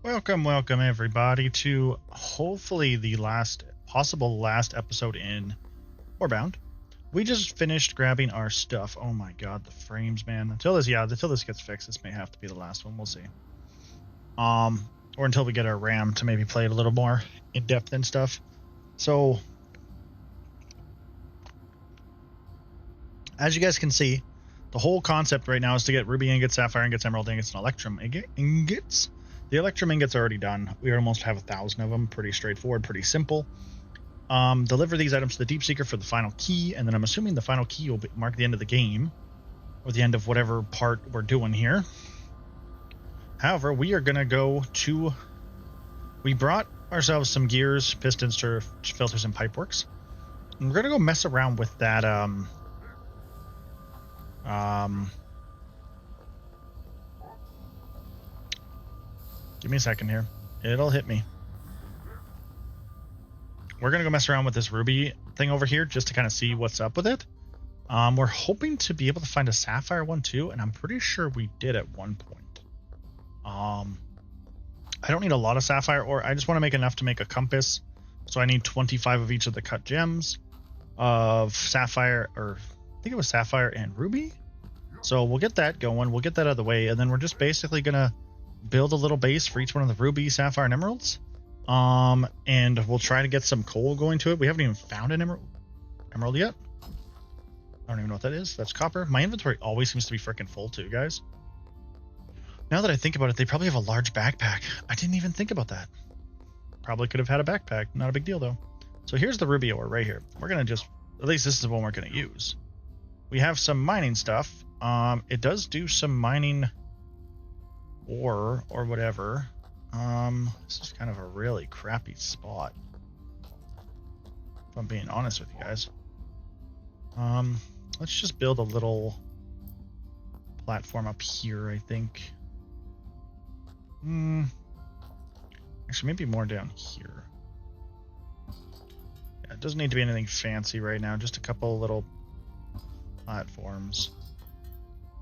Welcome everybody to hopefully the possible last episode in Orebound. We just finished grabbing our stuff. Oh my god, the frames, man. Until this gets fixed, this may have to be the last one. We'll see. Or until we get our RAM to maybe play it a little more in depth and stuff. So, as you guys can see, the whole concept right now is to get ruby ingots, sapphire ingots, emerald ingots, and electrum ingots. The electrum ingots are already done. We almost have 1,000 of them. Pretty straightforward, pretty simple. Deliver these items to the Deep Seeker for the final key, and then I'm assuming the final key will mark the end of the game, or the end of whatever part we're doing here. However, we are going to go to... We brought ourselves some gears, pistons, filters, and pipeworks. And we're going to go mess around with that... Give me a second here. It'll hit me. We're going to go mess around with this ruby thing over here just to kind of see what's up with it. We're hoping to be able to find a sapphire one too, and I'm pretty sure we did at one point. I don't need a lot of sapphire ore. I just want to make enough to make a compass. So I need 25 of each of the cut gems of sapphire, or I think it was sapphire and ruby. So we'll get that going. We'll get that out of the way, and then we're just basically going to build a little base for each one of the ruby, sapphire, and emeralds. And we'll try to get some coal going to it. We haven't even found an emerald yet. I don't even know what that is. That's copper. My inventory always seems to be freaking full too, guys. Now that I think about it, they probably have a large backpack. I didn't even think about that. Probably could have had a backpack. Not a big deal though. So here's the ruby ore right here. We're going to just, at least this is the one we're going to use. We have some mining stuff. It does do some mining ore or whatever. This is kind of a really crappy spot, if I'm being honest with you guys. Let's just build a little platform up here, I think. Actually, maybe more down here. Yeah, it doesn't need to be anything fancy right now, just a couple little platforms.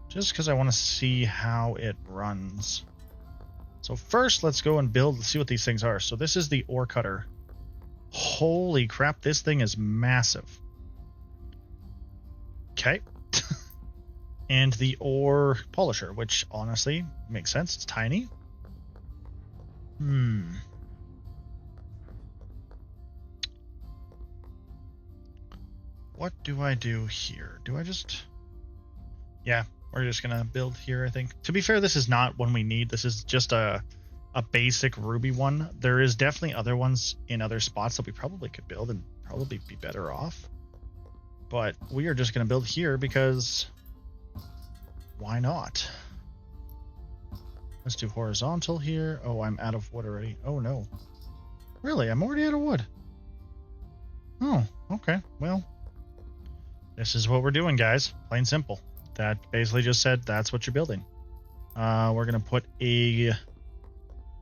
Just because I want to see how it runs. So first, let's go and see what these things are. So this is the ore cutter. Holy crap, this thing is massive. Okay. And the ore polisher, which honestly makes sense. It's tiny. What do I do here? Do I just... Yeah. We're just going to build here, I think. To be fair, this is not one we need. This is just a basic ruby one. There is definitely other ones in other spots that we probably could build and probably be better off. But we are just going to build here because why not? Let's do horizontal here. Oh, I'm out of wood already. Oh, no. Really? I'm already out of wood. Oh, okay. Well, this is what we're doing, guys. Plain simple. That basically just said that's what you're building. We're going to put I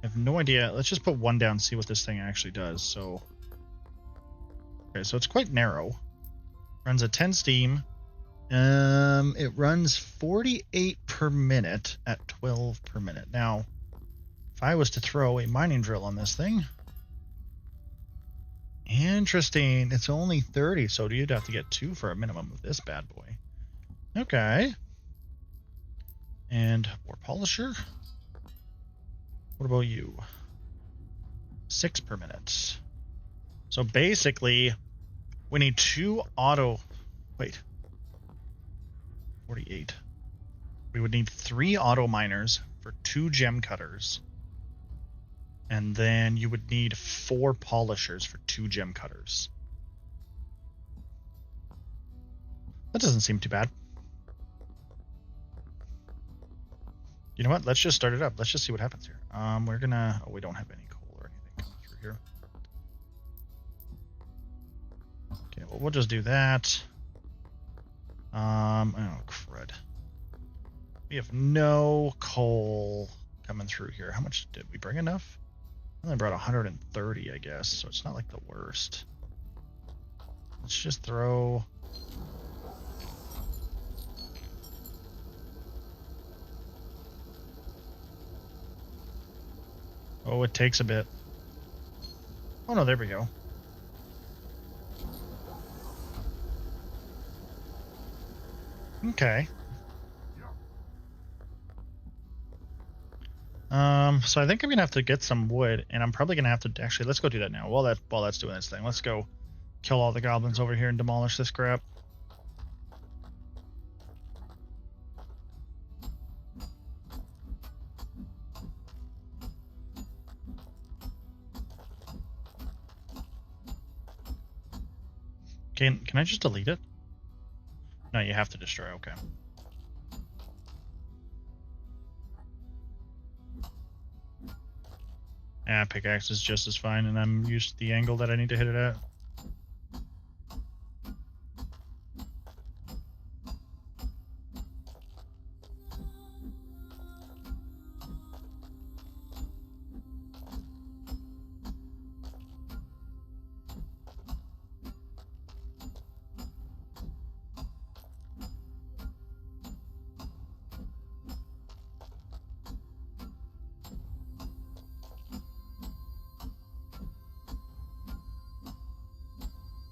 have no idea. Let's just put one down and see what this thing actually does. So, okay, so it's quite narrow. Runs at 10 steam. It runs 48 per minute at 12 per minute. Now, if I was to throw a mining drill on this thing, interesting. It's only 30, so you'd have to get 2 for a minimum of this bad boy. Okay. And ore polisher. What about you? 6 per minute. So basically, we need 2 auto... Wait. 48. We would need 3 auto miners for 2 gem cutters. And then you would need 4 polishers for 2 gem cutters. That doesn't seem too bad. You know what? Let's just start it up. Let's just see what happens here. We're gonna... Oh, we don't have any coal or anything coming through here. Okay, well, we'll just do that. Oh, crud. We have no coal coming through here. How much did we bring? Enough? I only brought 130, I guess, so it's not like the worst. Let's just throw... Oh, it takes a bit. Oh no, there we go. Okay. So I think I'm gonna have to get some wood, and I'm probably gonna have to actually let's go do that now. While that's doing this thing, let's go kill all the goblins over here and demolish this crap. Can I just delete it? No, you have to destroy. Okay. Yeah, pickaxe is just as fine, and I'm used to the angle that I need to hit it at.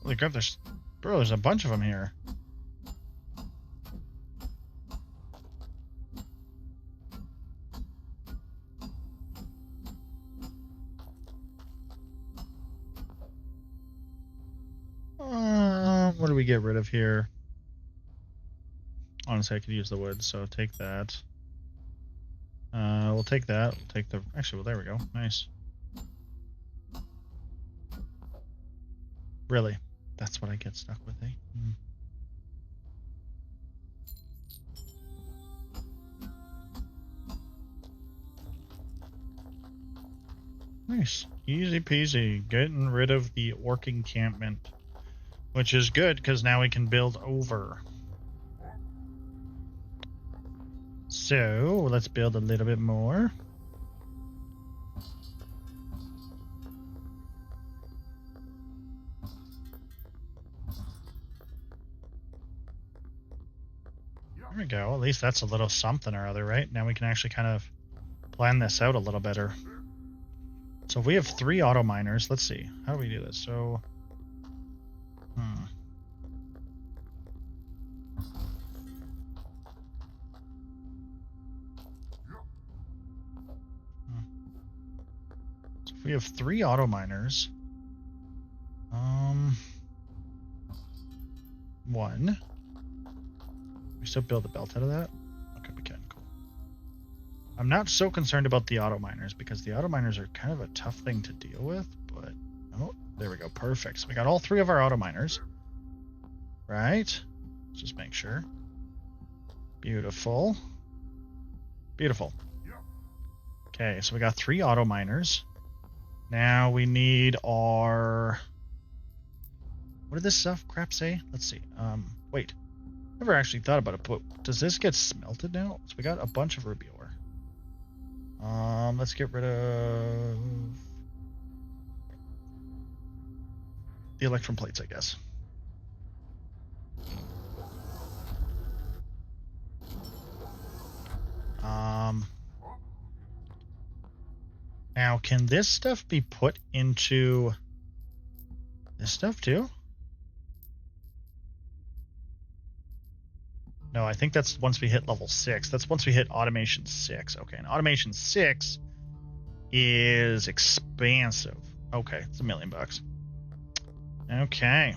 Holy crap, there's a bunch of them here. What do we get rid of here? Honestly, I could use the wood, so take that. We'll take that. We'll take the... Actually, well, there we go. Nice. Really? That's what I get stuck with, eh? Nice. Easy peasy. Getting rid of the orc encampment. Which is good, because now we can build over. So, let's build a little bit more. There we go. At least that's a little something or other, right? Now we can actually kind of plan this out a little better. So if we have 3 auto miners, let's see. How do we do this? So, So if we have 3 auto miners, 1. We still build a belt out of that? Okay, we can. Cool. I'm not so concerned about the auto miners because the auto miners are kind of a tough thing to deal with, but oh, there we go. Perfect. So we got all 3 of our auto miners. Right? Let's just make sure. Beautiful. Beautiful. Okay, so we got 3 auto miners. Now we need our... What did this stuff crap say? Let's see. Wait. Never actually thought about it, but does this get smelted now? So we got a bunch of ruby ore. Let's get rid of the electrum plates, I guess. Now, can this stuff be put into this stuff too? No, I think that's once we hit level 6. That's once we hit automation 6. Okay, and automation 6 is expansive. Okay, it's $1 million. Okay.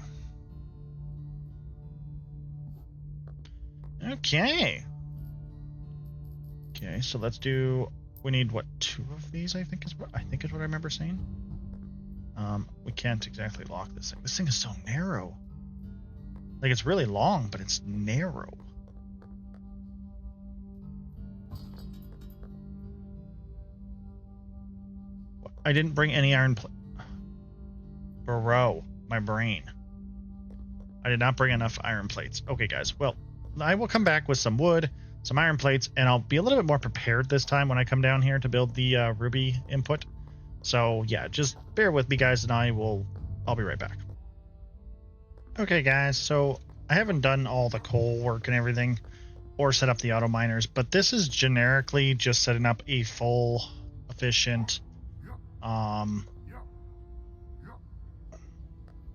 Okay. Okay, so let's do... We need, what, 2 of these, I think is what I remember saying. We can't exactly lock this thing. This thing is so narrow. Like, it's really long, but it's narrow. I didn't bring any iron plate. Bro, my brain. I did not bring enough iron plates. Okay, guys. Well, I will come back with some wood, some iron plates, and I'll be a little bit more prepared this time when I come down here to build the ruby input. So, yeah, just bear with me, guys, and I'll be right back. Okay, guys. So, I haven't done all the coal work and everything or set up the auto miners, but this is generically just setting up a full, efficient What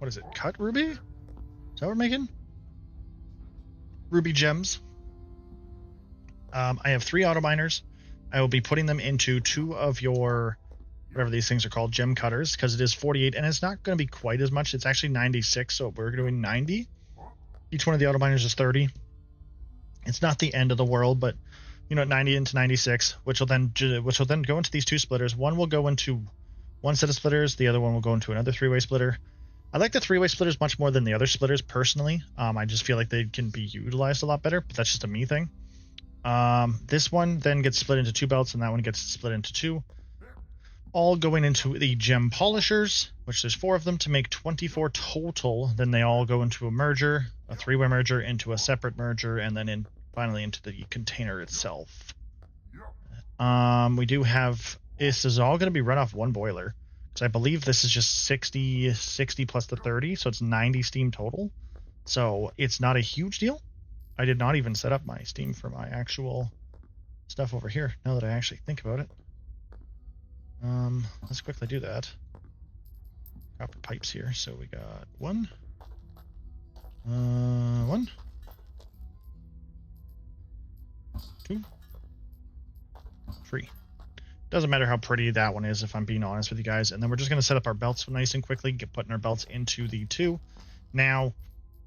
is it? Cut ruby? Is that what we're making? Ruby gems. I have 3 auto miners. I will be putting them into 2 of your, whatever these things are called, gem cutters, because it is 48, and it's not going to be quite as much. It's actually 96, so we're doing 90. Each one of the auto miners is 30. It's not the end of the world, but 90 into 96, which will then go into these 2 splitters. One will go into one set of splitters. The other one will go into another 3-way splitter. I like the 3-way splitters much more than the other splitters personally. I just feel like they can be utilized a lot better, but that's just a me thing. This one then gets split into 2 belts, and that one gets split into 2. All going into the gem polishers, which there's 4 of them to make 24 total. Then they all go into a merger, a 3-way merger, into a separate merger, and then finally into the container itself. We do have, this is all going to be run off 1 boiler, because I believe this is just 60 plus the 30, so it's 90 steam total. So it's not a huge deal. I did not even set up my steam for my actual stuff over here, now that I actually think about it. Let's quickly do that. Copper pipes here, so we got 1. 1. 2. 3. Doesn't matter how pretty that one is, if I'm being honest with you guys. And then we're just going to set up our belts nice and quickly, putting our belts into the 2. Now,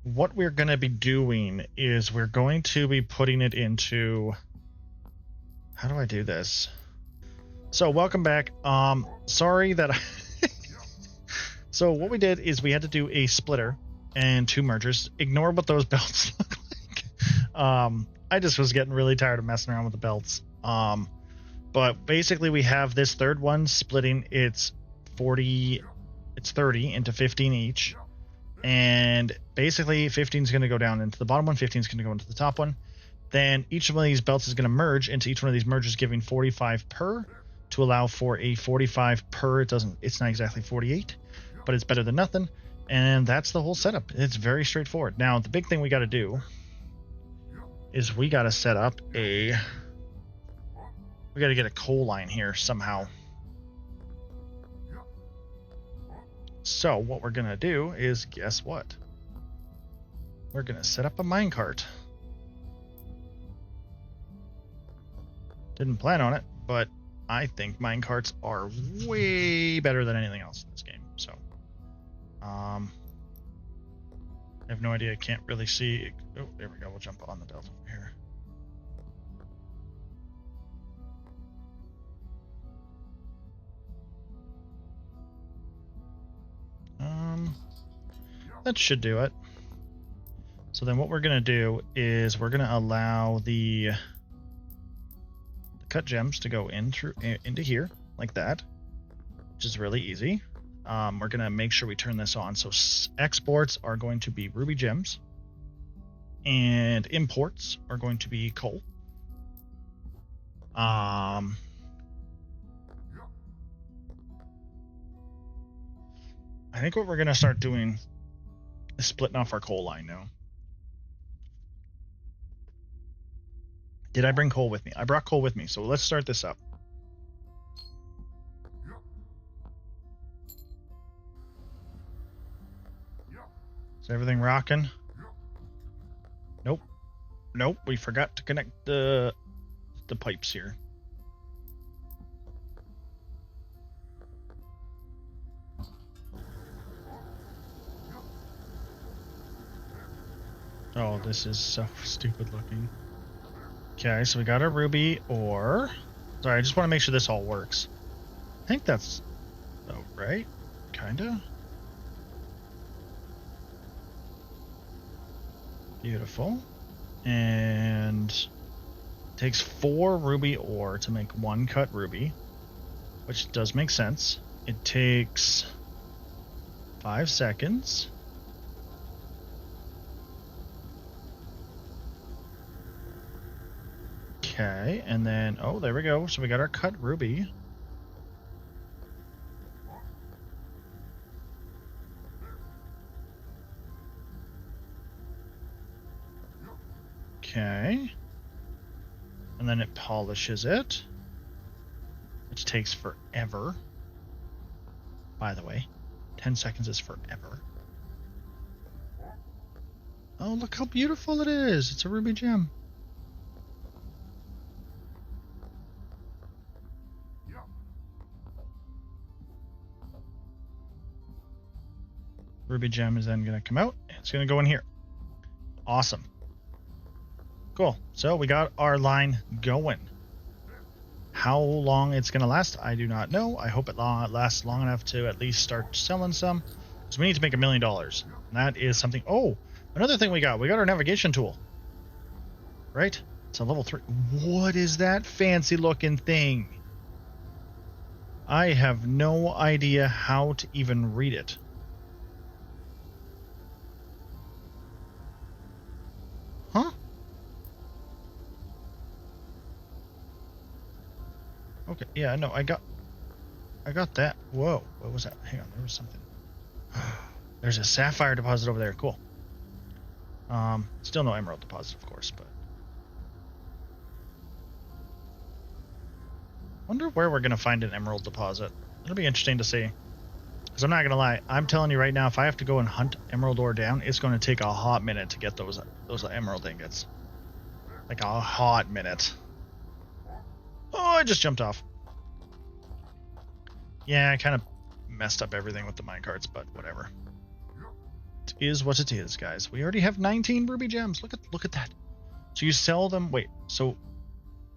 what we're going to be doing is we're going to be putting it into... How do I do this? So, welcome back. Sorry that I... So, what we did is we had to do a splitter and 2 mergers. Ignore what those belts look like. I just was getting really tired of messing around with the belts. But basically we have this 3rd one splitting it's 30 into 15 each. And basically 15 is going to go down into the bottom one, 15 is going to go into the top one. Then each one of these belts is going to merge into each one of these mergers, giving 45 per to allow for a 45 per. It's not exactly 48, but it's better than nothing. And that's the whole setup. It's very straightforward. Now, the big thing we got to do is we got to set up we got to get a coal line here somehow. So what we're going to do is, guess what? We're going to set up a minecart. Didn't plan on it, but I think minecarts are way better than anything else in this game. So, I have no idea. I can't really see. Oh, there we go. We'll jump on the belt over here. That should do it. So then what we're going to do is we're going to allow the cut gems to go into here like that, which is really easy. We're going to make sure we turn this on. So exports are going to be ruby gems and imports are going to be coal. I think what we're going to start doing is splitting off our coal line now. Did I bring coal with me? I brought coal with me, so let's start this up. Is everything rocking? Nope. Nope, we forgot to connect the pipes here. Oh, this is so stupid looking. Okay, so we got our ruby ore. Sorry, I just want to make sure this all works. I think that's... Oh, right? Kinda? Beautiful. And... it takes 4 ruby ore to make 1 cut ruby, which does make sense. It takes 5 seconds. Okay, and then, oh, there we go. So we got our cut ruby. Okay. And then it polishes it, which takes forever. by the way. 10 seconds is forever. Oh, look how beautiful it is. It's a ruby gem. Ruby gem is then going to come out. It's going to go in here. Awesome. Cool. So we got our line going. How long it's going to last, I do not know. I hope it lasts long enough to at least start selling some. Because we need to make $1 million. And that is something... Oh, another thing we got. We got our navigation tool. Right? It's a level 3. What is that fancy looking thing? I have no idea how to even read it. Huh? Okay, yeah, no, I got that. Whoa, what was that? Hang on, there was something. There's a sapphire deposit over there. Cool. Still no emerald deposit, of course, but wonder where we're gonna find an emerald deposit. It'll be interesting to see. Because I'm not gonna lie, I'm telling you right now, if I have to go and hunt emerald ore down, it's gonna take a hot minute to get those emerald ingots. Like a hot minute. Oh, I just jumped off. Yeah, I kind of messed up everything with the minecarts, but whatever. It is what it is, guys. We already have 19 ruby gems. Look at that. So you sell them. Wait. So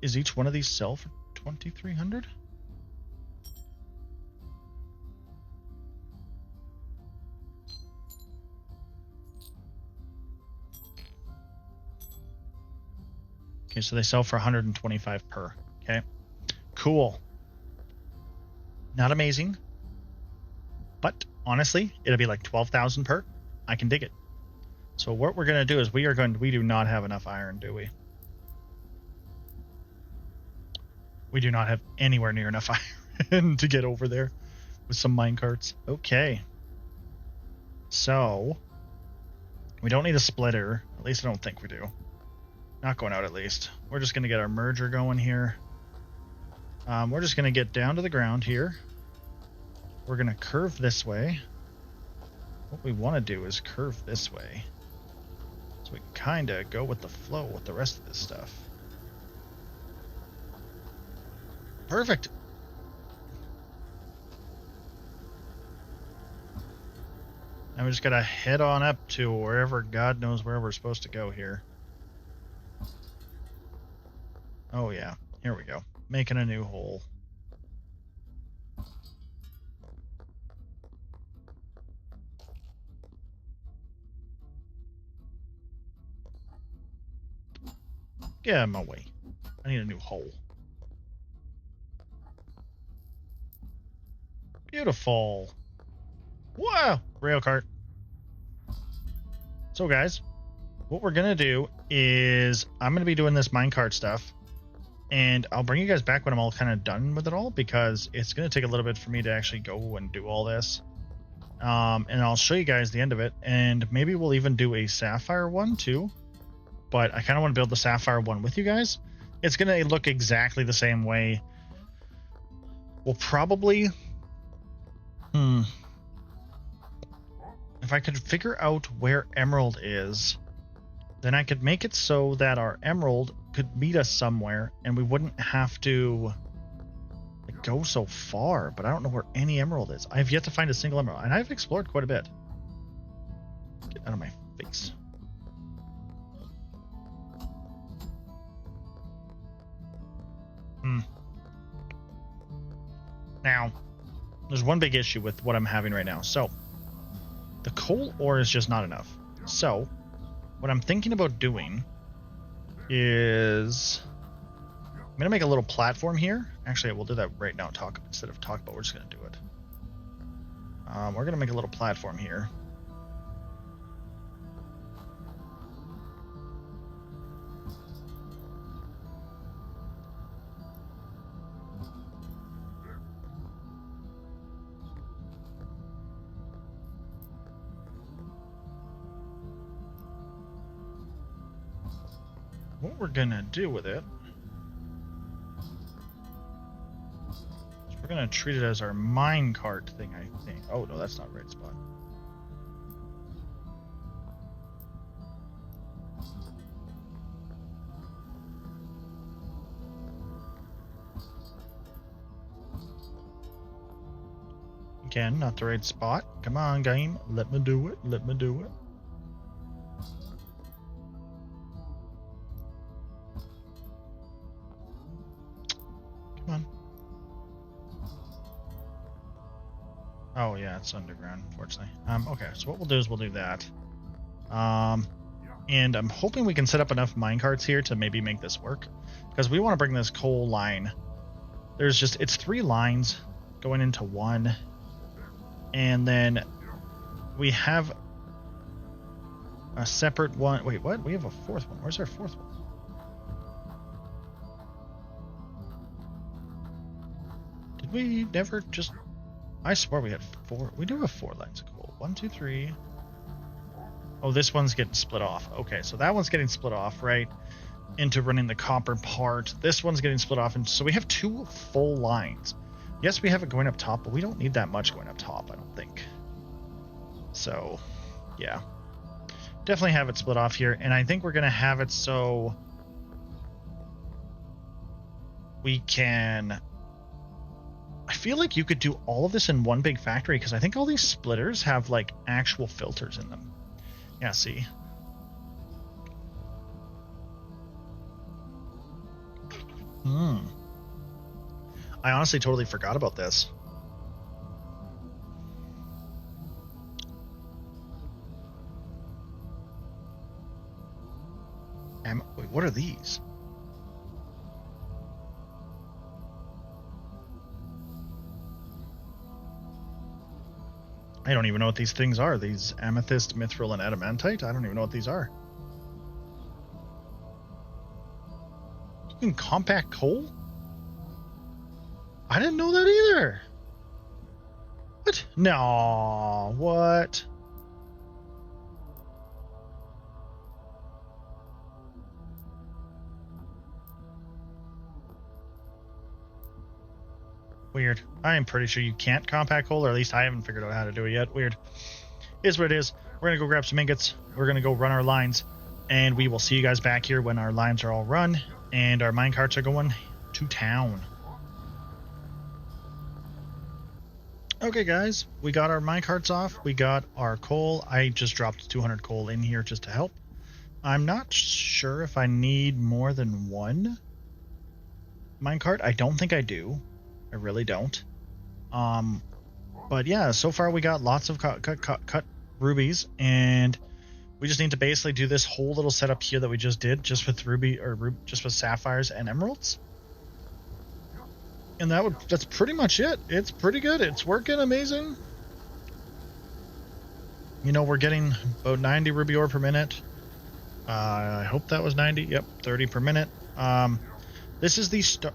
is each one of these sell for 2,300? Okay, so they sell for 125 per. Okay. Cool. Not amazing. But honestly, it'll be like 12,000 per. I can dig it. So what we're going to do is we do not have enough iron, do we? We do not have anywhere near enough iron to get over there with some minecarts. Okay. So we don't need a splitter. At least I don't think we do. Not going out at least. We're just going to get our merger going here. We're just going to get down to the ground here. We're going to curve this way. What we want to do is curve this way. So we can kind of go with the flow with the rest of this stuff. Perfect. Now we just got to head on up to wherever God knows where we're supposed to go here. Oh yeah, here we go. Making a new hole. Get out of my way. I need a new hole. Beautiful. Wow, rail cart. So guys, what we're gonna do is I'm gonna be doing this minecart stuff. And I'll bring you guys back when I'm all kind of done with it all, because it's going to take a little bit for me to actually go and do all this. And I'll show you guys the end of it. And maybe we'll even do a sapphire one too. But I kind of want to build the sapphire one with you guys. It's going to look exactly the same way. We'll probably... If I could figure out where emerald is, then I could make it so that our emerald could meet us somewhere and we wouldn't have to go so far. But I don't know where any emerald is. I have yet to find a single emerald, and I've explored quite a bit. Get out of my face. Now, there's one big issue with what I'm having right now. So, the coal ore is just not enough. So, what I'm thinking about doing is I'm gonna make a little platform here. Actually, we'll do that right now. Instead of talk, but we're just gonna do it. We're gonna make a little platform here. What we're gonna do with it is We're gonna treat it as our minecart thing, I think. Oh no, that's not the right spot. Again, not the right spot. Come on, game. Let me do it. Let me do it. Come on. Oh yeah, it's underground, unfortunately. Okay, so what we'll do is we'll do that. And I'm hoping we can set up enough minecarts here to maybe make this work. Because we want to bring this coal line. It's 3 lines going into one. And then we have a separate one. Wait, what? We have a 4th one. Where's our 4th one? Did we never just... I swore we had 4. We do have 4 lines of coal. 1, 2, 3. Oh, this one's getting split off. Okay, so that one's getting split off, right? Into running the copper part. This one's getting split off. And so we have 2 full lines. Yes, we have it going up top, but we don't need that much going up top, I don't think. So, yeah. Definitely have it split off here. And I think we're going to have it so we can... I feel like you could do all of this in one big factory, because I think all these splitters have, like, actual filters in them. Yeah, see? I honestly totally forgot about this. Wait, what are these? I don't even know what these things are. These amethyst, mithril, and adamantite? I don't even know what these are. You can compact coal? I didn't know that either. What? No, what? Weird. I am pretty sure you can't compact coal, or at least I haven't figured out how to do it yet. Weird. Is what it is. We're gonna go grab some ingots. We're gonna go run our lines, and we will see you guys back here when our lines are all run and our minecarts are going to town. Okay, guys, we got our minecarts off. We got our coal. I just dropped 200 coal in here just to help. I'm not sure if I need more than 1 minecart. I don't think I do. I really don't. But yeah, so far we got lots of cut rubies, and we just need to basically do this whole little setup here that we just did, just with just with sapphires and emeralds. And that's pretty much it. It's pretty good. It's working amazing. You know, we're getting about 90 ruby ore per minute. I hope that was 90. Yep, 30 per minute. This is the start.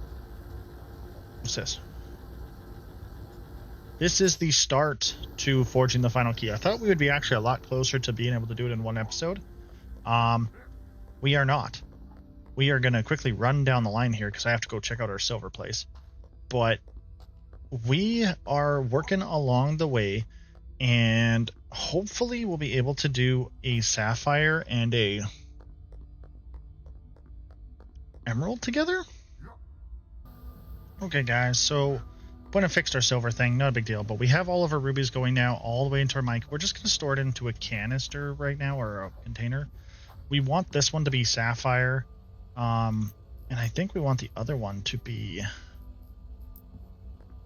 What's this? This is the start to forging the final key. I thought we would be actually a lot closer to being able to do it in one episode. We are not. We are going to quickly run down the line here because I have to go check out our silver place. But we are working along the way, and hopefully we'll be able to do a sapphire and a emerald together. Okay, guys, so when I fixed our silver thing, not a big deal, but we have all of our rubies going now all the way into our mic. We're just going to store it into a canister right now, or a container. We want this one to be sapphire, and I think we want the other one to be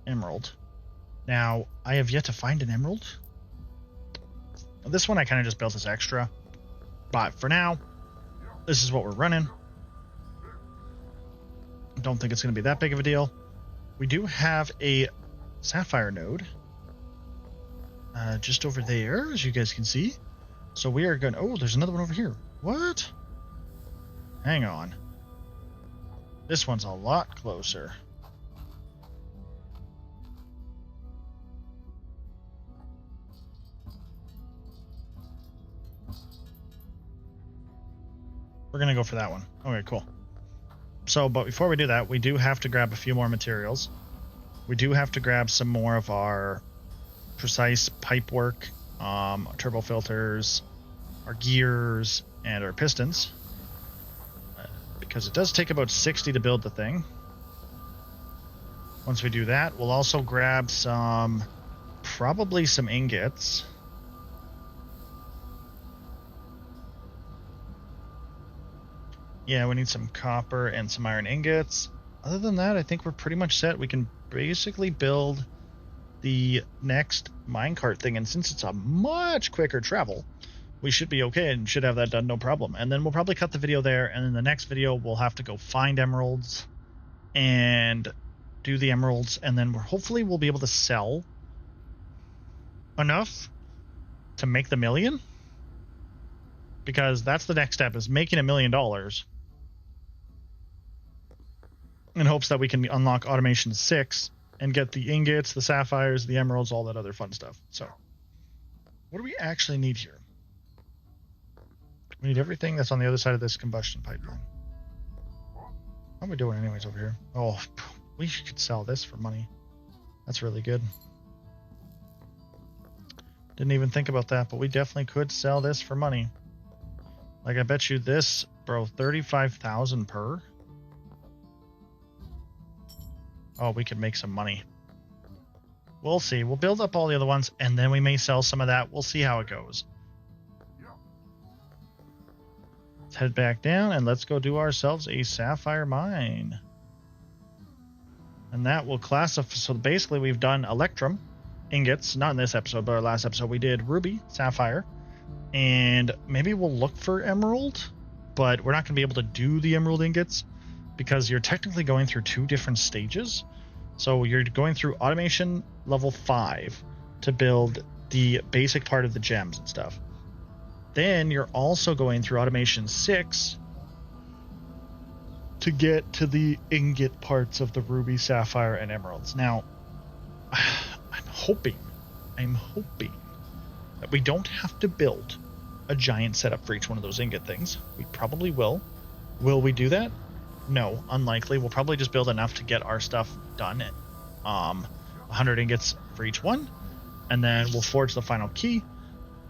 emerald. Now, I have yet to find an emerald. This one I kind of just built as extra, but for now, this is what we're running. Don't think it's going to be that big of a deal. We do have a sapphire node just over there, as you guys can see. So we are going to... Oh, there's another one over here. What? Hang on. This one's a lot closer. We're going to go for that one. Okay, cool. So, but before we do that, we do have to grab a few more materials. We do have to grab some more of our precise pipe work, turbo filters, our gears, and our pistons. Because it does take about 60 to build the thing. Once we do that, we'll also grab probably some ingots. Yeah, we need some copper and some iron ingots. Other than that, I think we're pretty much set. We can basically build the next minecart thing, and since it's a much quicker travel, we should be okay and should have that done no problem. And then we'll probably cut the video there, and in the next video we'll have to go find emeralds and do the emeralds, and then hopefully we'll be able to sell enough to make the $1 million, because that's the next step, is making $1 million in hopes that we can unlock automation 6 and get the ingots, the sapphires, the emeralds, all that other fun stuff. So what do we actually need here? We need everything that's on the other side of this combustion pipeline. How are we doing anyways over here? Oh, we could sell this for money. That's really good. Didn't even think about that, but we definitely could sell this for money. Like, I bet you this, bro, 35,000 per. Oh, we could make some money. We'll see. We'll build up all the other ones, and then we may sell some of that. We'll see how it goes. Let's head back down, and let's go do ourselves a sapphire mine. And that will classify. So basically, we've done electrum ingots. Not in this episode, but our last episode, we did ruby, sapphire. And maybe we'll look for emerald, but we're not going to be able to do the emerald ingots because you're technically going through 2 different stages. So you're going through automation level 5 to build the basic part of the gems and stuff. Then you're also going through automation 6 to get to the ingot parts of the ruby, sapphire, and emeralds. Now, I'm hoping that we don't have to build a giant setup for each one of those ingot things. We probably will. Will we do that? No, unlikely. We'll probably just build enough to get our stuff done. 100 ingots for each one, and then we'll forge the final key,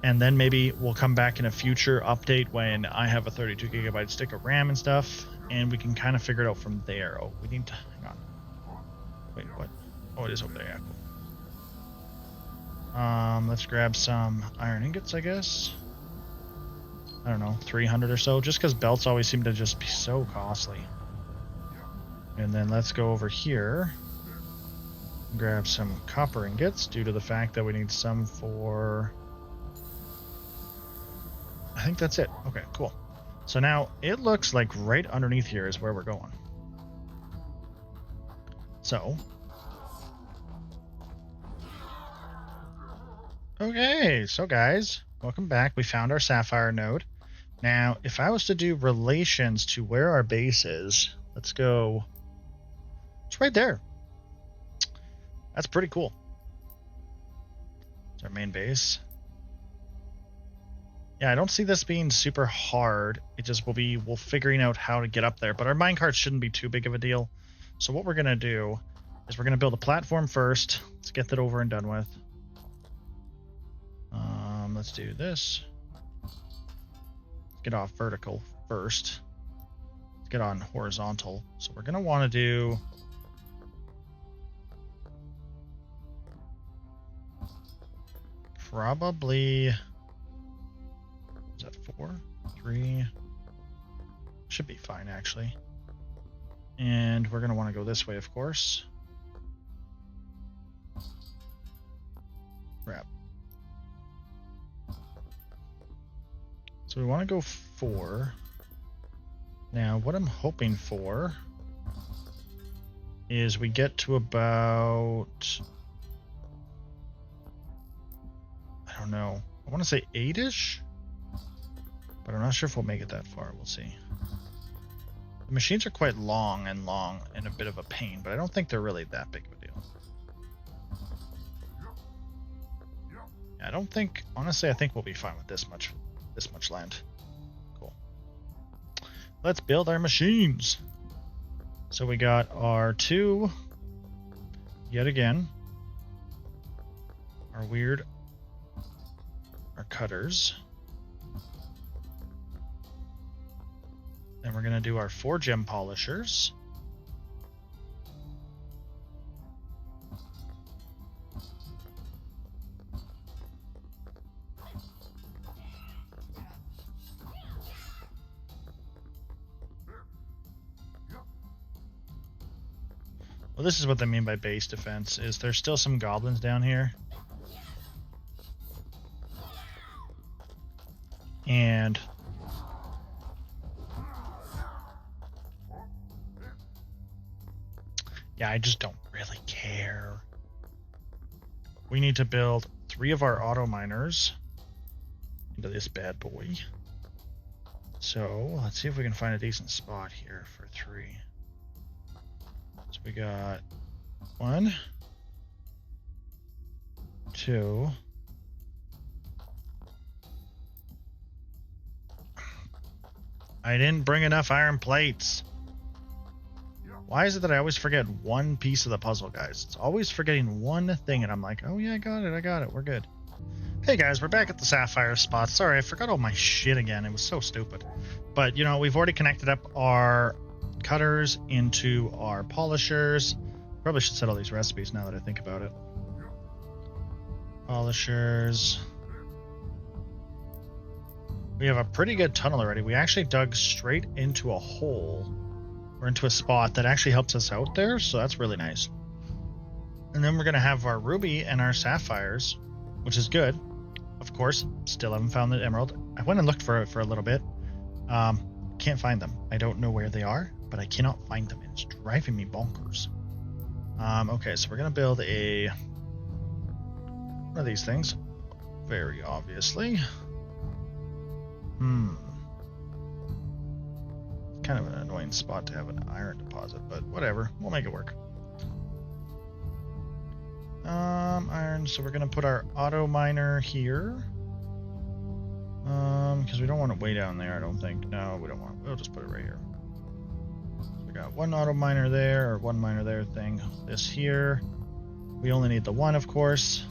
and then maybe we'll come back in a future update when I have a 32 gigabyte stick of RAM and stuff, and we can kind of figure it out from there. Oh, we need to... hang on. Wait, what? Oh, it is over there. Yeah, cool. Let's grab some iron ingots, I guess. I don't know, 300 or so, just because belts always seem to just be so costly. And then let's go over here and grab some copper ingots due to the fact that we need some for... I think that's it. Okay, cool. So now it looks like right underneath here is where we're going. So... okay, so guys, welcome back. We found our sapphire node. Now, if I was to do relations to where our base is, let's go... it's right there. That's pretty cool. It's our main base. Yeah, I don't see this being super hard. It just will be, we'll figuring out how to get up there. But our minecart shouldn't be too big of a deal. So what we're going to do is we're going to build a platform first. Let's get that over and done with. Let's do this. Let's get off vertical first. Let's get on horizontal. So we're going to want to do... probably... is that 4? 3? Should be fine, actually. And we're going to want to go this way, of course. Crap. So we want to go 4. Now, what I'm hoping for is we get to about... I don't know. I want to say 8-ish, but I'm not sure if we'll make it that far. We'll see. The machines are quite long and a bit of a pain, but I don't think they're really that big of a deal. I don't think, honestly, I think we'll be fine with this much land. Cool. Let's build our machines. So we got our 2 yet again, our cutters. Then we're going to do our 4 gem polishers. Well, this is what they mean by base defense, is there's still some goblins down here. And yeah, I just don't really care. We need to build 3 of our auto miners into this bad boy. So let's see if we can find a decent spot here for 3. So we got 1, 2. I didn't bring enough iron plates. Why is it that I always forget one piece of the puzzle, guys? It's always forgetting one thing, and I'm like, oh yeah, I got it, we're good. Hey guys, we're back at the Sapphire spot. Sorry, I forgot all my shit again. It was so stupid. But, you know, we've already connected up our cutters into our polishers. Probably should set all these recipes now that I think about it. Polishers. We have a pretty good tunnel already. We actually dug straight into a hole, or into a spot that actually helps us out there, so that's really nice. And then we're going to have our ruby and our sapphires, which is good. Of course, still haven't found the emerald. I went and looked for it for a little bit. Can't find them. I don't know where they are, but I cannot find them. It's driving me bonkers. Okay, so we're going to build one of these things. Very obviously. Kind of an annoying spot to have an iron deposit, but whatever. We'll make it work. Iron. So we're going to put our auto miner here. Because we don't want it way down there, I don't think. No, we don't want it. We'll just put it right here. So we got 1 auto miner there, or 1 miner there thing. This here. We only need the 1, of course.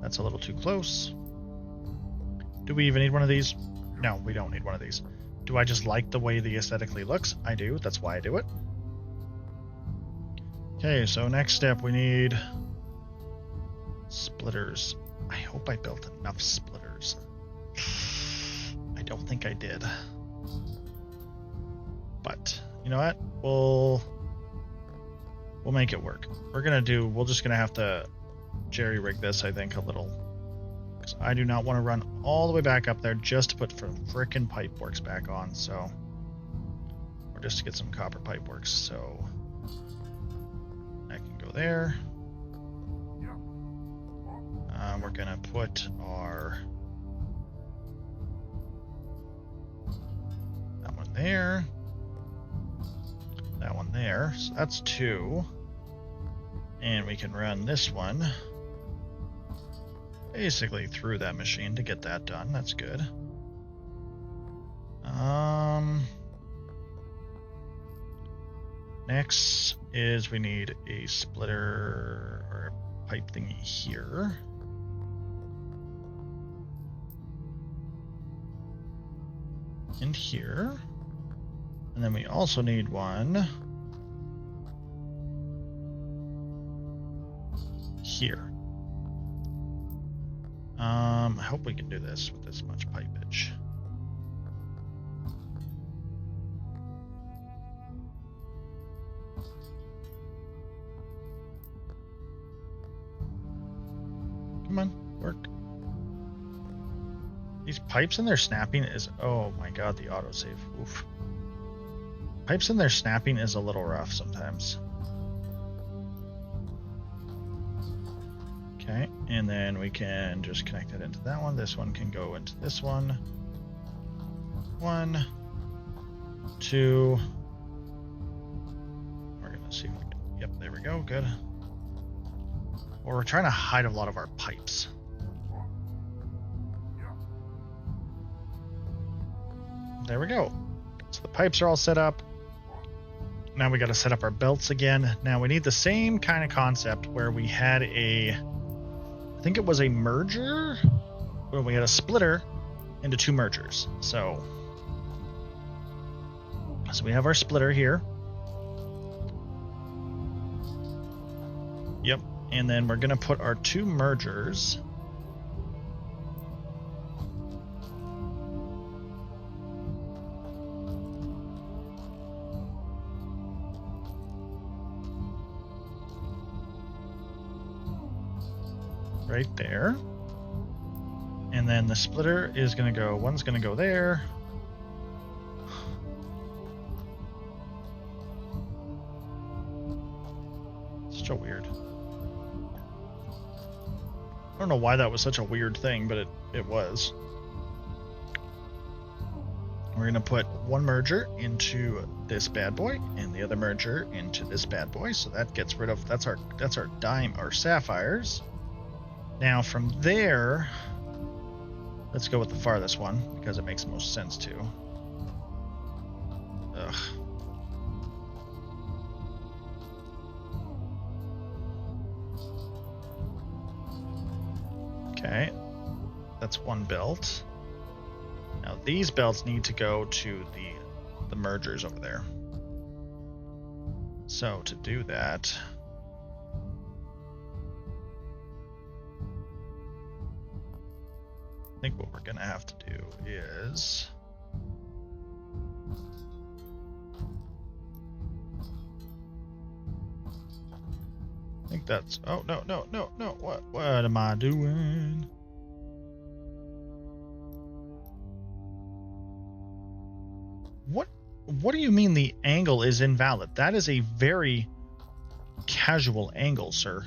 That's a little too close. Do we even need one of these? No, we don't need one of these. Do I just like the way the aesthetically looks? I do. That's why I do it. Okay, so next step, we need splitters. I hope I built enough splitters. I don't think I did. But, you know what? We'll make it work. We're just gonna have to jerry-rig this, I think, a little. Because I do not want to run all the way back up there just to put frickin' pipe works back on, so. Or just to get some copper pipe works, so. I can go there. We're gonna put our that one there, that one there. So that's 2, and we can run this one basically through that machine to get that done. That's good. Next is we need a splitter or a pipe thingy here. And here. And then we also need one here. I hope we can do this with this much pipage. Come on, work. These pipes and their snapping is, oh my god, the autosave. Oof. Pipes and their snapping is a little rough sometimes. Okay, and then we can just connect it into that one. This one can go into this one. 1, 2. We're gonna see if we can, yep, there we go, good. Or we're trying to hide a lot of our pipes. There we go. So the pipes are all set up. now we got to set up our belts again. Now we need the same kind of concept where we had I think it was a merger, where we had a splitter into 2 mergers. So we have our splitter here. Yep. And then we're going to put our 2 mergers right there. And then the splitter is going to go, one's going to go there. So weird. I don't know why that was such a weird thing, but it was. We're going to put one merger into this bad boy and the other merger into this bad boy. So that gets rid of, that's our sapphires. Now from there, let's go with the farthest one because it makes most sense to. Ugh. Okay, that's one belt. Now these belts need to go to the mergers over there. So to do that, I think what we're gonna have to do is I think that's, oh, no, what am I doing? What do you mean the angle is invalid? That is a very casual angle, sir.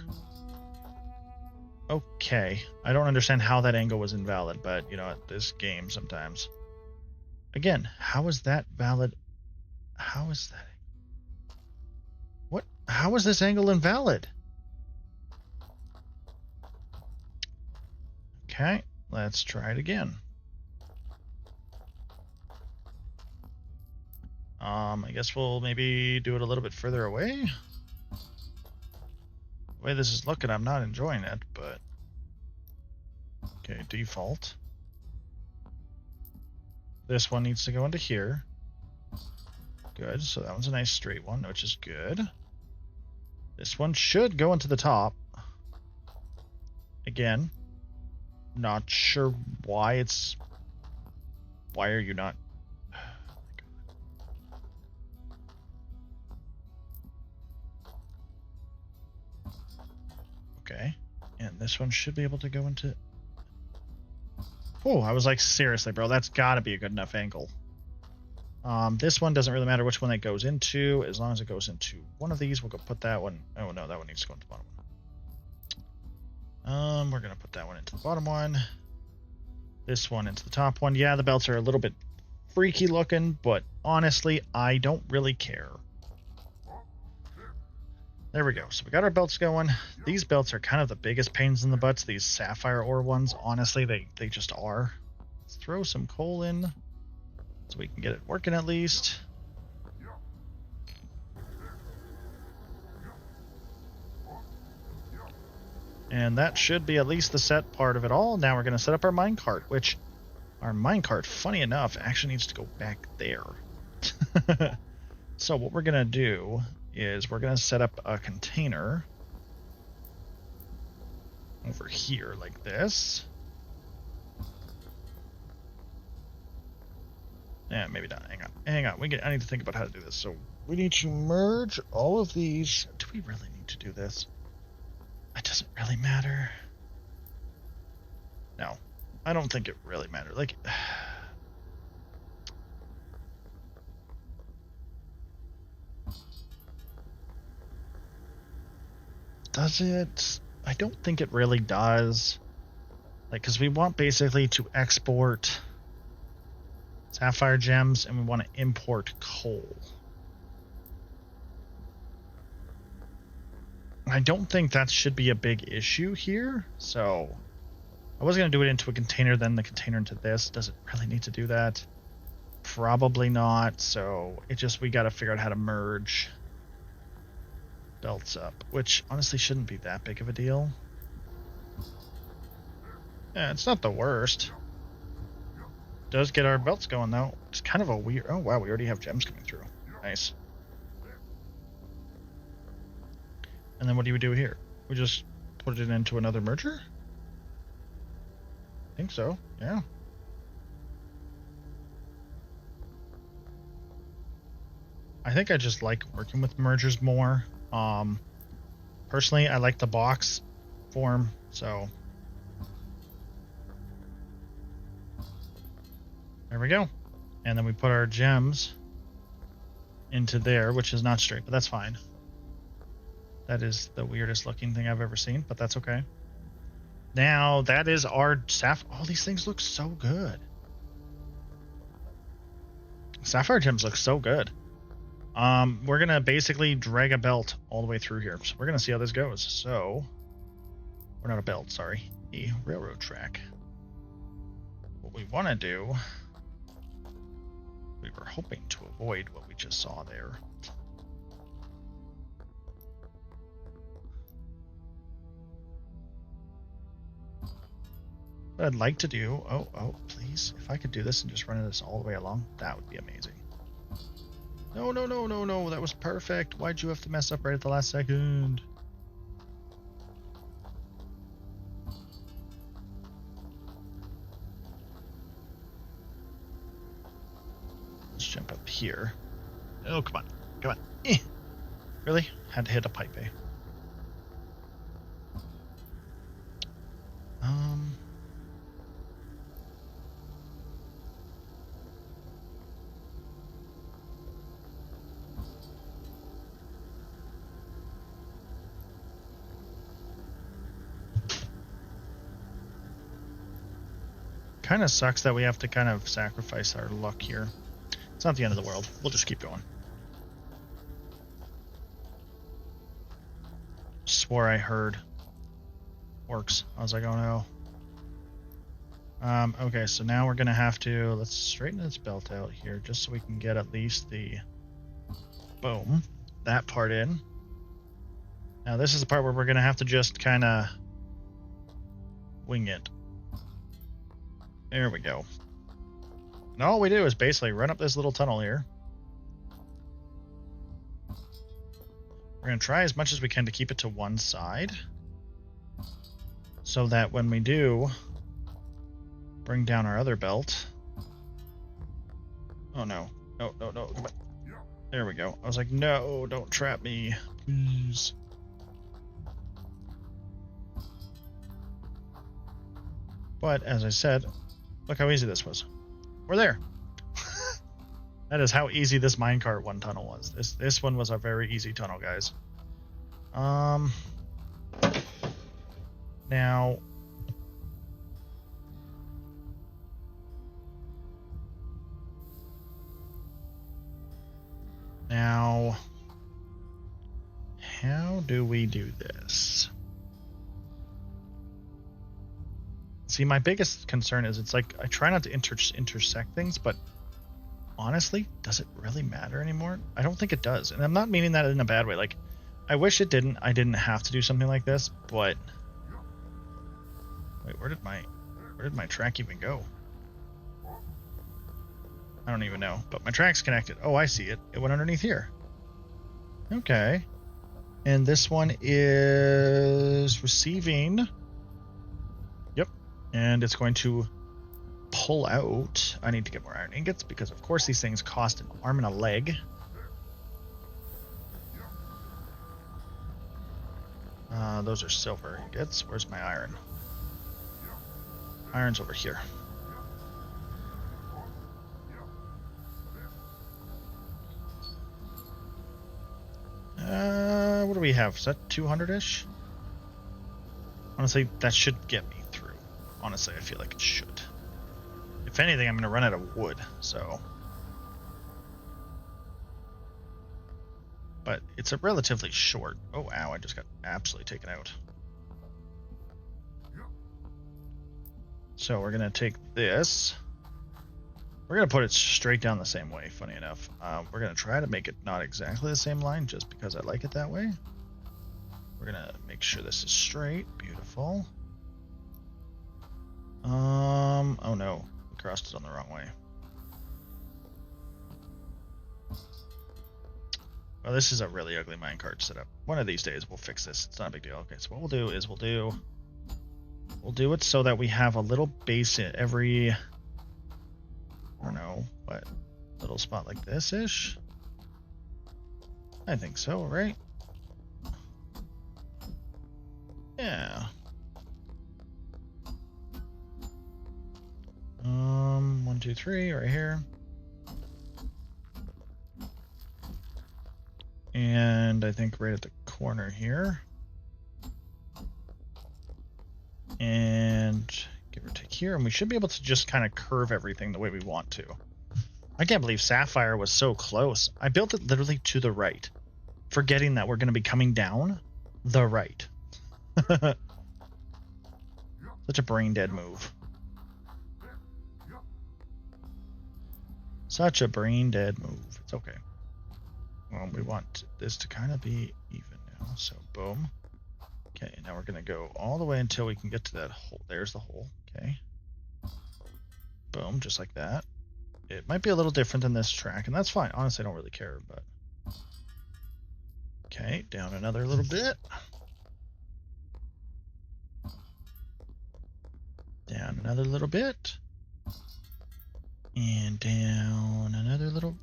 Okay, I don't understand how that angle was invalid, but, you know, this game sometimes. Again, how is that valid? How is that? What? How is this angle invalid? Okay, let's try it again. I guess we'll maybe do it a little bit further away. The way this is looking, I'm not enjoying it, but... Okay, default. This one needs to go into here. Good, so that one's a nice straight one, which is good. This one should go into the top. Again, not sure why it's... Why are you not... Okay, and this one should be able to go into... Oh, I was like, seriously, bro, that's gotta be a good enough angle. This one doesn't really matter which one that goes into, as long as it goes into one of these. We'll go put that one... Oh, no, that one needs to go into the bottom one. We're gonna put that one into the bottom one. This one into the top one. Yeah, the belts are a little bit freaky looking, but honestly, I don't really care. There we go. So we got our belts going. These belts are kind of the biggest pains in the butts. These sapphire ore ones, honestly, they just are. Let's throw some coal in so we can get it working at least. And that should be at least the set part of it all. Now we're going to set up our minecart, which our minecart, funny enough, actually needs to go back there. So what we're going to do is we're going to set up a container over here like this. Yeah, maybe not. Hang on. I need to think about how to do this. So we need to merge all of these. Do we really need to do this? It doesn't really matter. No, I don't think it really matters. Like, does it? I don't think it really does. Like, because we want basically to export sapphire gems and we want to import coal. I don't think that should be a big issue here. So I was going to do it into a container, then the container into this. Does it really need to do that? Probably not. So we got to figure out how to merge belts up, which honestly shouldn't be that big of a deal. Yeah, it's not the worst. Does get our belts going though. It's kind of a weird. Oh wow, we already have gems coming through. Nice. And then what do we do here? We just put it into another merger? I think so. Yeah. I think I just like working with mergers more. Personally, I like the box form, so there we go. And then we put our gems into there, which is not straight, but that's fine. That is the weirdest looking thing I've ever seen, but that's okay. Now, that is our all these things look so good. Sapphire gems look so good. We're going to basically drag a belt all the way through here. So we're going to see how this goes. So, we're not a belt, sorry. A railroad track. What we want to do, we were hoping to avoid what we just saw there. What I'd like to do, oh, please, if I could do this and just run this all the way along, that would be amazing. No, that was perfect. Why'd you have to mess up right at the last second? Let's jump up here. Oh, come on. Really? Had to hit a pipe, eh? Kind of sucks that we have to kind of sacrifice our luck here. It's not the end of the world. We'll just keep going. Swore I heard works. I was like, oh no. Okay, so now we're gonna have to, let's straighten this belt out here just so we can get at least the boom, that part in. Now this is the part where we're gonna have to just kind of wing it. There we go. And all we do is basically run up this little tunnel here. We're going to try as much as we can to keep it to one side, so that when we do bring down our other belt... Oh no. No, come on. There we go. I was like, no, don't trap me, please. But, as I said, look how easy this was. We're there. That is how easy this minecart one tunnel was. This one was a very easy tunnel, guys. Now... how do we do this? See, my biggest concern is it's like I try not to intersect things, but honestly, does it really matter anymore? I don't think it does. And I'm not meaning that in a bad way. Like, I wish it didn't. I didn't have to do something like this, but wait, where did my track even go? I don't even know, but my track's connected. Oh, I see it. It went underneath here. Okay. And this one is receiving. Yep. And it's going to pull out. I need to get more iron ingots because, of course, these things cost an arm and a leg. Those are silver ingots. Where's my iron? Iron's over here. What do we have? Is that 200-ish? Honestly, that should get me through. Honestly, I feel like it should. If anything, I'm going to run out of wood, so... But it's a relatively short... Oh, ow, I just got absolutely taken out. So we're going to take this. We're going to put it straight down the same way, funny enough. We're going to try to make it not exactly the same line, just because I like it that way. We're gonna make sure this is straight. Beautiful. Oh no, we crossed it on the wrong way. Well, this is a really ugly minecart setup. One of these days we'll fix this. It's not a big deal. Okay, so what we'll do is we'll do it so that we have a little base at every, I don't know, what, little spot like this-ish? I think so, right? Yeah. 1, 2, 3, right here. And I think right at the corner here. And give or take here, and we should be able to just kind of curve everything the way we want to. I can't believe Sapphire was so close. I built it literally to the right, forgetting that we're going to be coming down the right. Such a brain dead move. Such a brain dead move. It's okay. Well, we want this to kind of be even now, so boom. Okay, now we're going to go all the way until we can get to that hole. There's the hole. Okay. Boom, just like that. It might be a little different than this track, and that's fine. Honestly, I don't really care, but... Okay, down another little bit. Down another little bit. And down another little...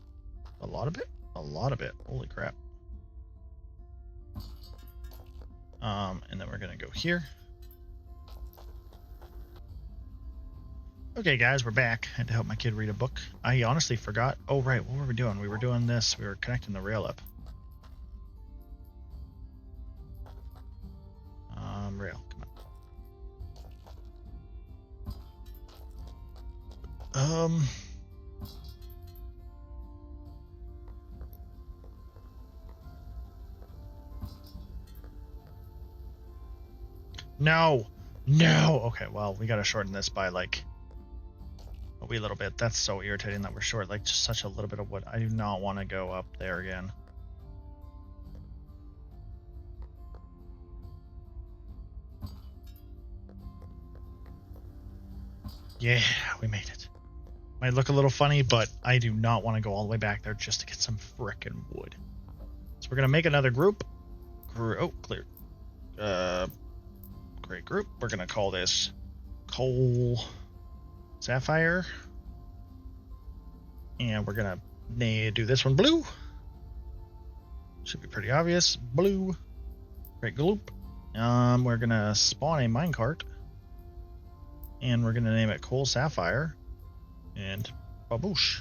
A lot of it? A lot of it. Holy crap. And then we're going to go here. Okay, guys, we're back. I had to help my kid read a book. I honestly forgot. Oh, right. What were we doing? We were doing this. We were connecting the rail up. Rail. Come on. No. No. Okay, well, we gotta shorten this by, like, a wee little bit. That's so irritating that we're short. Like, just such a little bit of wood. I do not want to go up there again. Yeah, we made it. Might look a little funny, but I do not want to go all the way back there just to get some frickin' wood. So we're gonna make another group. Oh, clear. Great group. We're gonna call this Coal Sapphire, and we're gonna do this one blue. Should be pretty obvious. Blue. Great group. We're gonna spawn a minecart, and we're gonna name it Coal Sapphire, and baboosh.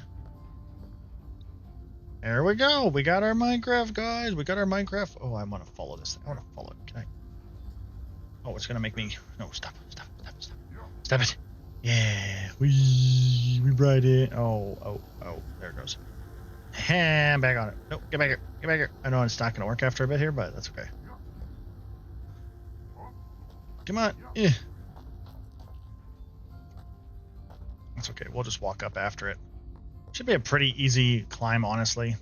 There we go. We got our Minecraft, guys. We got our Minecraft. Oh, I want to follow this thing. I want to follow it. Can I? Oh, it's gonna make me. No, stop it. Yeah, we ride it. Oh, there it goes. And back on it. Nope, get back here. I know it's not gonna work after a bit here, but that's okay. Come on. Yeah. That's okay. We'll just walk up after it. Should be a pretty easy climb, honestly.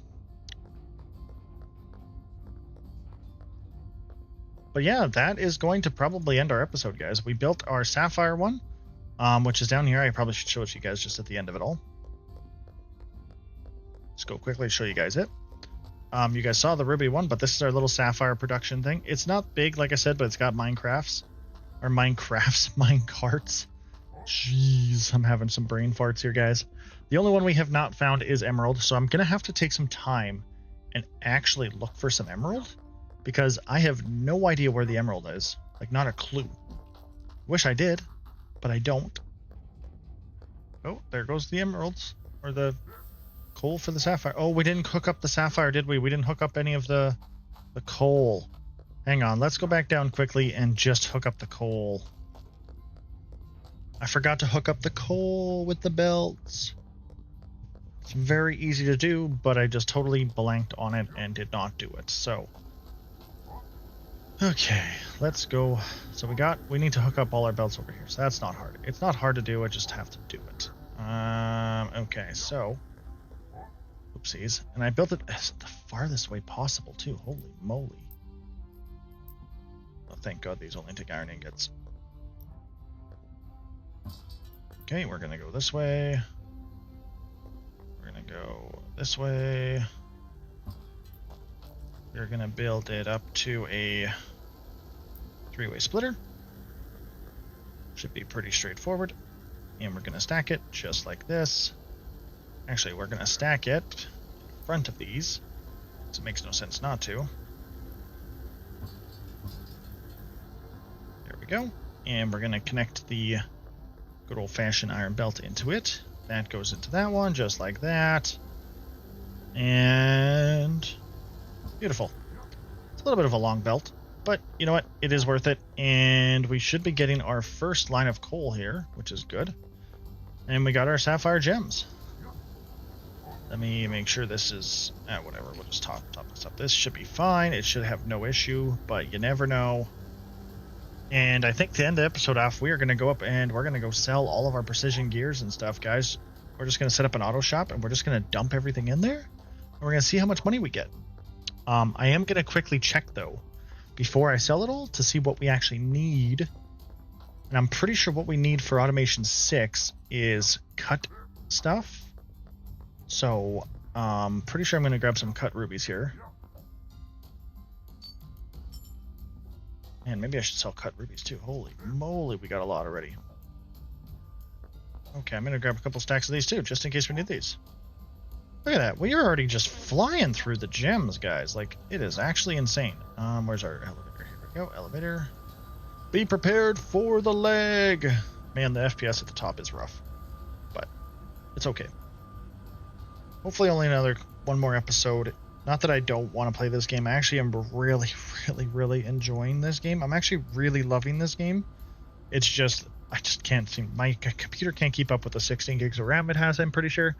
But yeah, that is going to probably end our episode, guys. We built our Sapphire one, which is down here. I probably should show it to you guys just at the end of it all. Let's go quickly show you guys it. You guys saw the Ruby one, but this is our little Sapphire production thing. It's not big, like I said, but it's got minecarts. Jeez, I'm having some brain farts here, guys. The only one we have not found is emerald, so I'm going to have to take some time and actually look for some emerald, because I have no idea where the emerald is. Like, not a clue. Wish I did, but I don't. Oh, there goes the emeralds, or the coal for the sapphire. Oh, we didn't hook up the sapphire, did we? We didn't hook up any of the coal. Hang on, let's go back down quickly and just hook up the coal. I forgot to hook up the coal with the belts. It's very easy to do, but I just totally blanked on it and did not do it. So, okay, let's go. So we need to hook up all our belts over here. So that's not hard. It's not hard to do. I just have to do it. Okay, so, oopsies. And I built it the farthest way possible too. Holy moly. thank God these only take iron ingots. Okay, we're gonna go this way. We're gonna go this way. We're gonna build it up to a 3-way splitter. Should be pretty straightforward. And we're gonna stack it just like this. Actually, we're gonna stack it in front of these, because it makes no sense not to. There we go. And we're gonna connect the good old-fashioned iron belt into it. That goes into that one, just like that. And beautiful. It's a little bit of a long belt, but you know what? It is worth it. And we should be getting our first line of coal here, which is good. And we got our sapphire gems. Let me make sure this is... whatever, we'll just top this up. This should be fine. It should have no issue, but you never know. And I think to end the episode off, we are going to go up and we're going to go sell all of our precision gears and stuff, guys. We're just going to set up an auto shop and we're just going to dump everything in there. And we're going to see how much money we get. I am going to quickly check, though, before I sell it all to see what we actually need. And I'm pretty sure what we need for Automation 6 is cut stuff. So, pretty sure I'm going to grab some cut rubies here. Man, maybe I should sell cut rubies too. Holy moly, we got a lot already. Okay, I'm going to grab a couple stacks of these too, just in case we need these. Look at that. We are already just flying through the gems, guys. Like, it is actually insane. Where's our elevator? Here we go. Elevator. Be prepared for the leg. Man, the FPS at the top is rough. But it's okay. Hopefully only one more episode. Not that I don't want to play this game. I actually am really, really, really enjoying this game. I'm actually really loving this game. It's just, I just can't seem, my computer can't keep up with the 16 gigs of RAM it has, I'm pretty sure.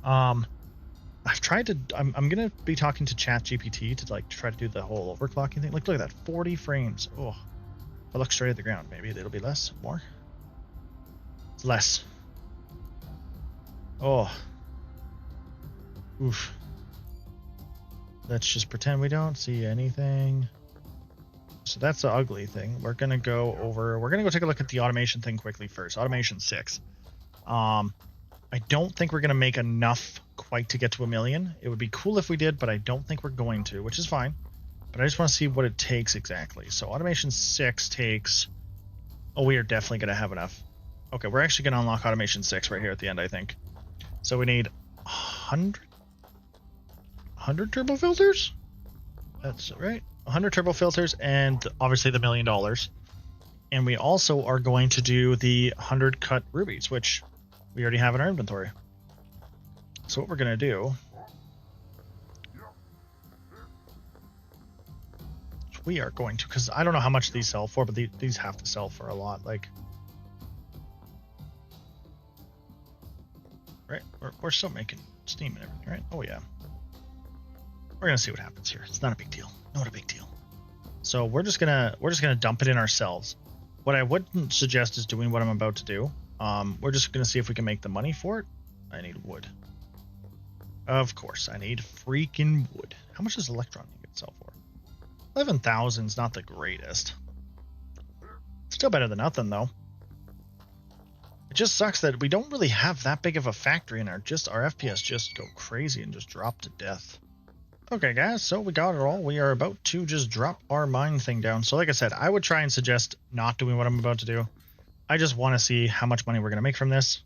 I've tried to, I'm going to be talking to ChatGPT to like try to do the whole overclocking thing. Look at that, 40 frames. Oh, if I look straight at the ground, maybe it'll be less, more. It's less. Oh. Oof. Let's just pretend we don't see anything. So that's the ugly thing. We're going to go over... We're going to go take a look at the automation thing quickly first. Automation 6. I don't think we're going to make enough quite to get to 1 million. It would be cool if we did, but I don't think we're going to, which is fine. But I just want to see what it takes exactly. So Automation 6 takes... Oh, we are definitely going to have enough. Okay, we're actually going to unlock Automation 6 right here at the end, I think. So we need 100 turbo filters? That's right. 100 turbo filters and obviously the $1 million. And we also are going to do the 100 cut rubies, which we already have in our inventory. So what we're going to do... We are going to, because I don't know how much these sell for, but these have to sell for a lot. Like, right? We're still making steam and everything, right? Oh yeah. We're gonna see what happens here. It's not a big deal. Not a big deal. So we're just gonna dump it in ourselves. What I wouldn't suggest is doing what I'm about to do. We're just gonna see if we can make the money for it. I need wood. Of course, I need freaking wood. How much does electron ingot sell for? 11,000 is not the greatest. Still better than nothing though. It just sucks that we don't really have that big of a factory and our FPS just go crazy and just drop to death. Okay guys, so we got it all. We are about to just drop our mine thing down. So like I said, I would try and suggest not doing what I'm about to do. I just want to see how much money we're going to make from this.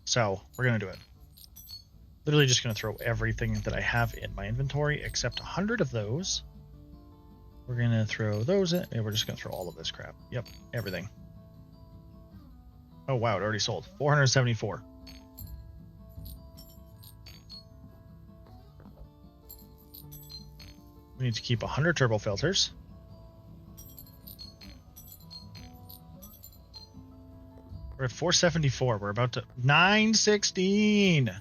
So we're going to do it. Literally just going to throw everything that I have in my inventory except 100 of those. We're going to throw those in. And we're just going to throw all of this crap. Yep, everything. Oh wow, it already sold. 474. We need to keep 100 turbo filters. We're at 474. We're about to 916.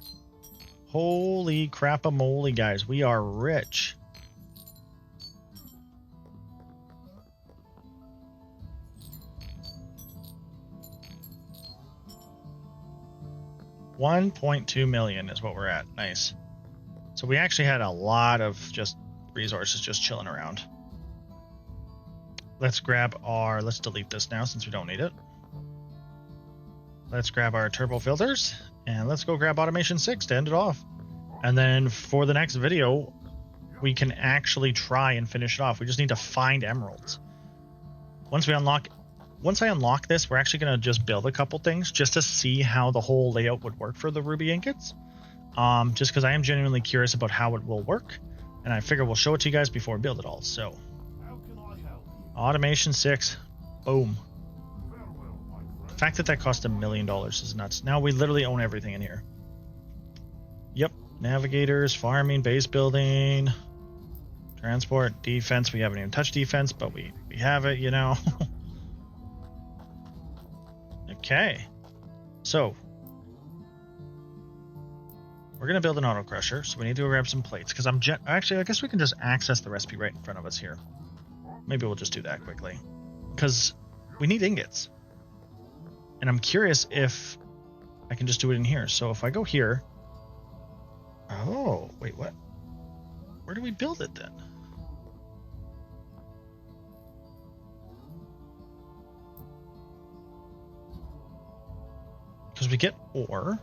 Holy crap-a-moly, guys. We are rich. $1.2 million is what we're at. Nice. So we actually had a lot of just resources just chilling around. let's grab our, let's delete this now since we don't need it. Let's grab our turbo filters and let's go grab automation 6 to end it off. And then for the next video, we can actually try and finish it off. We just need to find emeralds. Once I unlock this, we're actually going to just build a couple things just to see how the whole layout would work for the ruby ingots. Just because I am genuinely curious about how it will work. And I figure we'll show it to you guys before we build it all. So, automation 6, boom. The fact that cost $1 million is nuts. Now we literally own everything in here. Yep, navigators, farming, base building, transport, defense. We haven't even touched defense, but we have it, you know. Okay, so we're gonna build an auto crusher, so we need to go grab some plates because actually I guess we can just access the recipe right in front of us here. Maybe we'll just do that quickly because we need ingots, and I'm curious if I can just do it in here. So if I go here, oh wait, what? Where do we build it then? Because we get ore.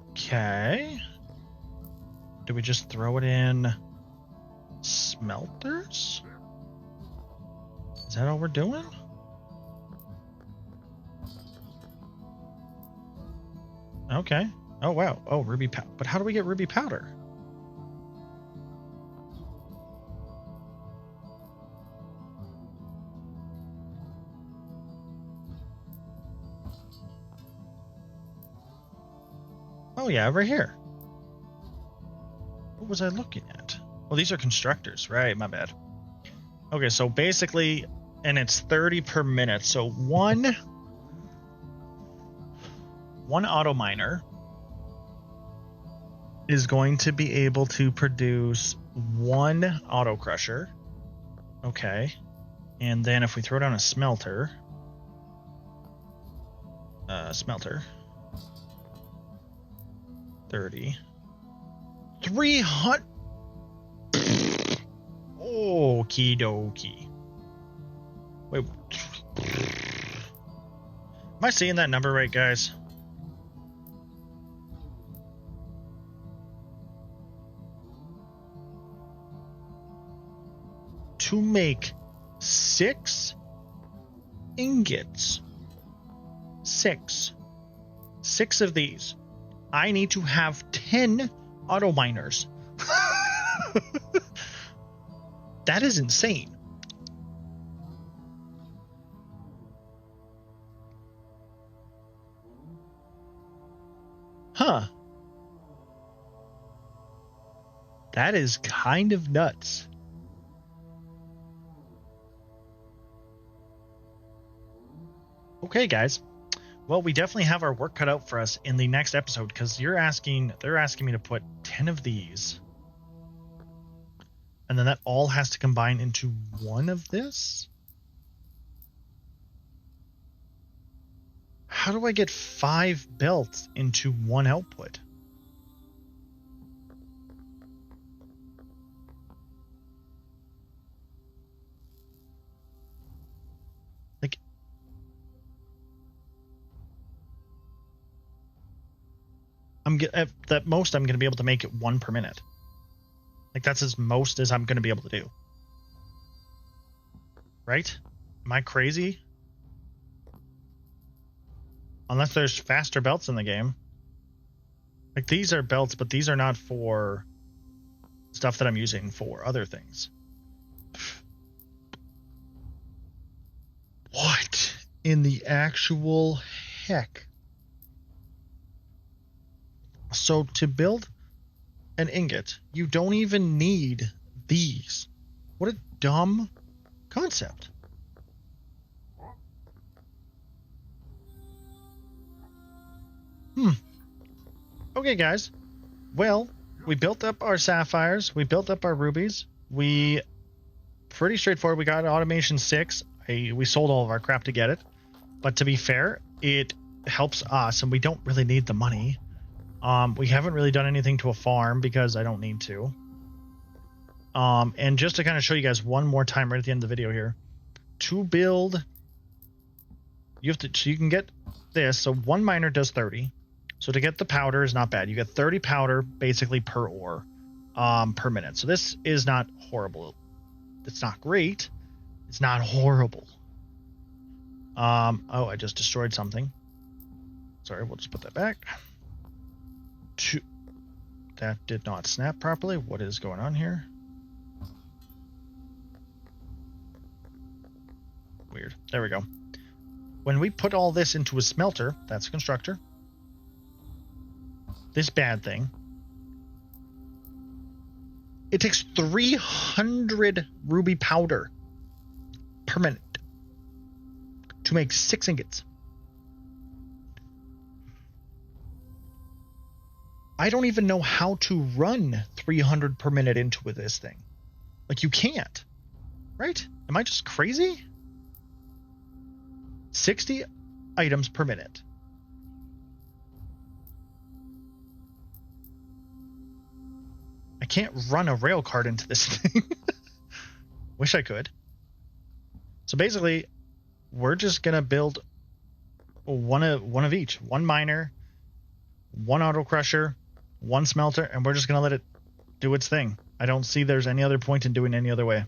Okay. Do we just throw it in smelters? Is that all we're doing? Okay. Oh, wow. Oh, ruby powder. But how do we get ruby powder? Oh yeah, right here. What was I looking at? Well, these are constructors, right? My bad. Okay, so basically, and it's 30 per minute. So one auto miner is going to be able to produce one auto crusher. Okay. And then if we throw down a smelter, 30. 300. Okie dokie. Wait. Am I seeing that number right, guys? To make 6 ingots. 6 of these. I need to have 10 auto miners. That is insane. Huh. That is kind of nuts. Okay, guys. Well, we definitely have our work cut out for us in the next episode because they're asking me to put 10 of these. And then that all has to combine into one of this? How do I get 5 belts into one output? Like, at most I'm going to be able to make it 1 per minute. Like, that's as most as I'm going to be able to do. Right? Am I crazy? Unless there's faster belts in the game. Like, these are belts, but these are not for stuff that I'm using for other things. What in the actual heck? So to build an ingot, you don't even need these. What a dumb concept. Okay, guys. Well, we built up our sapphires. We built up our rubies. Pretty straightforward. We got automation 6. We sold all of our crap to get it. But to be fair, it helps us, and we don't really need the money. We haven't really done anything to a farm because I don't need to. And just to kind of show you guys one more time right at the end of the video here, to build, so you can get this. So one miner does 30. So to get the powder is not bad. You get 30 powder basically per ore per minute. So this is not horrible. It's not great. It's not horrible. Oh, I just destroyed something. Sorry, we'll just put that back. That did not snap properly. What is going on here? Weird. There we go. When we put all this into a smelter, that's a constructor. This bad thing. It takes 300 ruby powder per minute to make 6 ingots. I don't even know how to run 300 per minute into this thing. Like, you can't. Right? Am I just crazy? 60 items per minute. I can't run a rail cart into this thing. Wish I could. So basically, we're just gonna build one of each. One miner, one auto crusher, one smelter, and we're just gonna let it do its thing. I don't see there's any other point in doing any other way.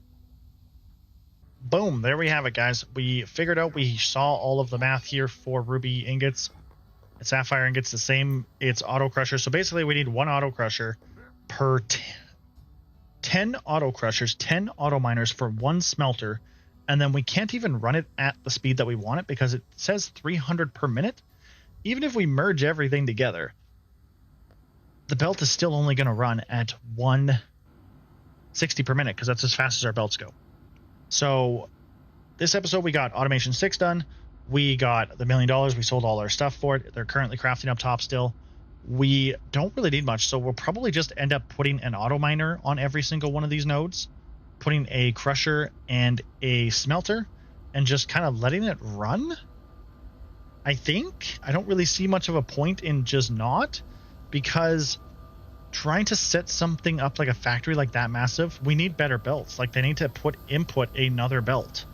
Boom, there we have it, guys. We figured out, we saw all of the math here for ruby ingots. Sapphire ingots the same, it's auto crusher. So basically we need one auto crusher per 10 auto crushers, 10 auto miners for one smelter, and then we can't even run it at the speed that we want it because it says 300 per minute. Even if we merge everything together, the belt is still only going to run at 160 per minute because that's as fast as our belts go. So this episode we got Automation 6 done. We got the $1 million. We sold all our stuff for it. They're currently crafting up top still. We don't really need much, so we'll probably just end up putting an auto miner on every single one of these nodes, putting a crusher and a smelter, and just kind of letting it run. I think I don't really see much of a point in just not, because trying to set something up like a factory like that massive, we need better belts. Like, they need to input another belt.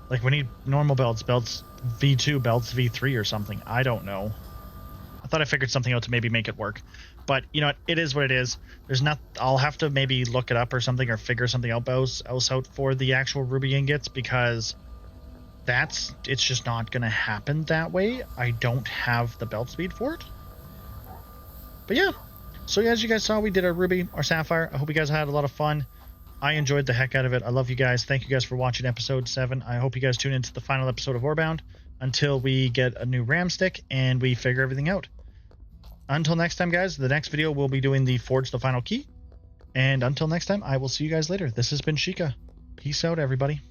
Like, we need normal belts V2, belts V3 or something. I don't know. I thought I figured something out to maybe make it work, but you know what? It is what it is. There's not. I'll have to maybe look it up or something, or figure something else out for the actual ruby ingots, because it's just not gonna happen that way. I don't have the belt speed for it. But yeah, so as you guys saw, we did our ruby, our sapphire. I hope you guys had a lot of fun. I enjoyed the heck out of it. I love you guys. Thank you guys for watching episode 7. I hope you guys tune into the final episode of Orebound until we get a new ram stick and we figure everything out. Until next time, guys, the next video we'll be doing the Forge the Final Key. And until next time, I will see you guys later. This has been Sheikah. Peace out, everybody.